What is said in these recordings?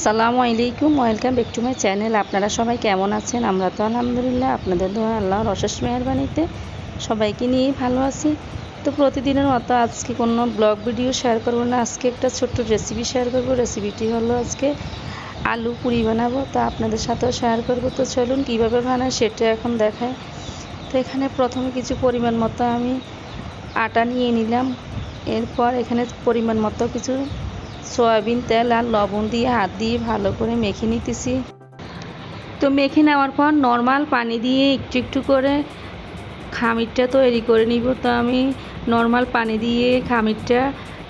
আসসালামু আলাইকুম, welcome back to my channel. আপনারা সবাই কেমন আছেন? আমরা তো আলহামদুলিল্লাহ আপনাদের দোয়া আল্লাহর অশেষ মেহেরবানিতে সবাইকে নিয়েই ভালো আছি। তো প্রতিদিনের মতো আজকে কোনো ব্লগ ভিডিও শেয়ার করবো না, আজকে একটা ছোট্ট রেসিপি শেয়ার করবো। রেসিপিটি হলো আজকে আলু পুরি বানাবো, তো আপনাদের সাথেও শেয়ার করবো। তো চলুন কীভাবে বানায় সেটা এখন দেখায়। তো এখানে প্রথমে কিছু পরিমাণ মতো আমি আটা নিয়ে নিলাম, এরপর এখানে পরিমাণ মতো কিছু সয়াবিন তেল আর লবণ দিয়ে হাত দিয়ে ভালো করে মেখে নিতেছি। তো মেখে নেওয়ার পর নর্মাল পানি দিয়ে একটু একটু করে খামিরটা তৈরি করে নিব। তো আমি নর্মাল পানি দিয়ে খামিরটা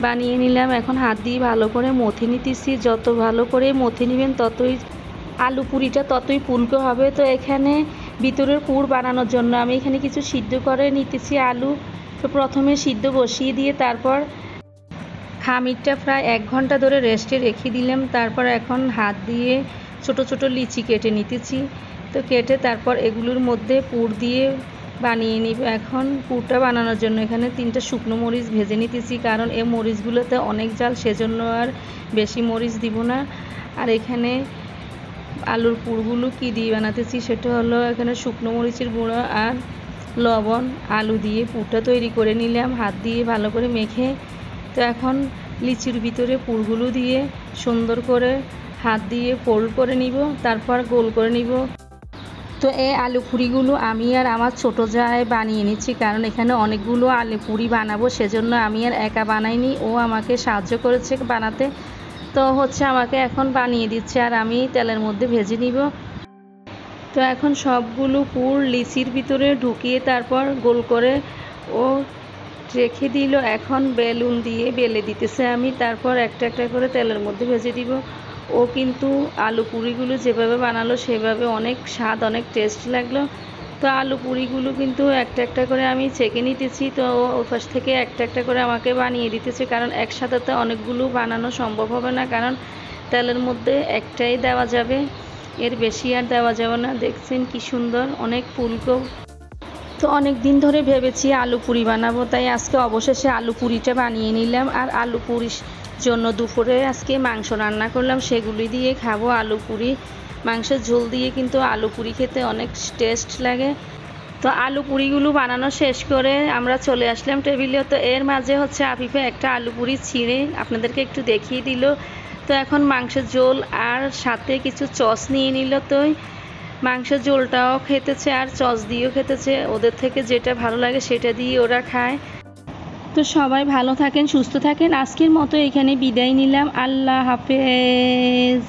বানিয়ে নিলাম। এখন হাত দিয়ে ভালো করে মথে নিতেছি। যত ভালো করে মথে নেবেন ততই আলু পুরিটা ততই ফুলকো হবে। তো এখানে ভিতরের পুর বানানোর জন্য আমি এখানে কিছু সিদ্ধ করে নিতেছি আলু। তো প্রথমে সিদ্ধ বসিয়ে দিয়ে তারপর খামিরটা প্রায় 1 ঘন্টা ধরে রেস্টে রেখে দিলাম। তারপর এখন হাত দিয়ে ছোট ছোট লিচি কেটে নিতেছি। তো কেটে তারপর এগুলোর মধ্যে পুর দিয়ে বানিয়ে নিব। এখন পুরটা বানানোর জন্য এখানে 3টা শুকনো মরিচ ভেজে নিতেছি, কারণ এই মরিচগুলোতে অনেক ঝাল, সেজন্য আর বেশি মরিচ দিব না। আর এখানে আলুর পুরগুলো কি দিয়ে বানাতেছি সেটা হলো এখানে শুকনো মরিচের গুঁড়ো আর লবণ, আলু দিয়ে পুরটা তৈরি করে নিলাম হাত দিয়ে ভালো করে মেখে। তো এখন লিচির ভিতরে পুরগুলো দিয়ে সুন্দর করে হাত দিয়ে ফোল্ড করে নিব, তারপর গোল করে নিব। তো এই আলু পুরিগুলো আমি আর আমার ছোটো জায় বানিয়ে নিচ্ছি, কারণ এখানে অনেকগুলো আলু পুরি বানাবো, সেজন্য আমি আর একা বানাইনি, ও আমাকে সাহায্য করেছে বানাতে। তো আমাকে এখন বানিয়ে দিচ্ছে আর আমি তেলের মধ্যে ভেজে নিব। তো এখন সবগুলো পুর লিচির ভিতরে ঢুকিয়ে তারপর গোল করে ও রেখে দিল। এখন বেলুন দিয়ে বেলে দিতেছে আমি, তারপর একটা একটা করে তেলের মধ্যে ভেজে দিব। ও কিন্তু আলু পুরিগুলো যেভাবে বানালো সেভাবে অনেক স্বাদ, অনেক টেস্ট লাগলো। তো আলু পুরিগুলো কিন্তু একটা একটা করে আমি ছেঁকে নিতেছি। তো ওর পাশ থেকে একটা একটা করে আমাকে বানিয়ে দিতেছে, কারণ একসাথে তো অনেকগুলো বানানো সম্ভব হবে না, কারণ তেলের মধ্যে একটাই দেওয়া যাবে, এর বেশি আর দেওয়া যাবে না। দেখছেন কি সুন্দর, অনেক ফুলকো। তো অনেক দিন ধরে ভেবেছি আলু পুরি বানাবো, তাই আজকে অবশেষে আলু পুরিটা বানিয়ে নিলাম। আর আলু পুরির জন্য দুপুরে আজকে মাংস রান্না করলাম, সেগুলি দিয়ে খাবো আলু পুরি। মাংসের ঝোল দিয়ে কিন্তু আলু পুরি খেতে অনেক টেস্ট লাগে। তো আলু পুরিগুলো বানানো শেষ করে আমরা চলে আসলাম টেবিলে। তো এর মাঝে আফিফে একটা আলু পুরি ছিঁড়ে আপনাদেরকে একটু দেখিয়ে দিল। তো এখন মাংসের ঝোল আর সাথে কিছু সস নিয়ে নিল। তো মাংসের ঝোলটাও খেতেছে আর সস দিয়েও খেতেছে, ওদের থেকে যেটা ভালো লাগে সেটা দিয়ে ওরা খায়। তো সবাই ভালো থাকেন, সুস্থ থাকেন। আজকের মতো এখানে বিদায় নিলাম। আল্লাহ হাফেজ।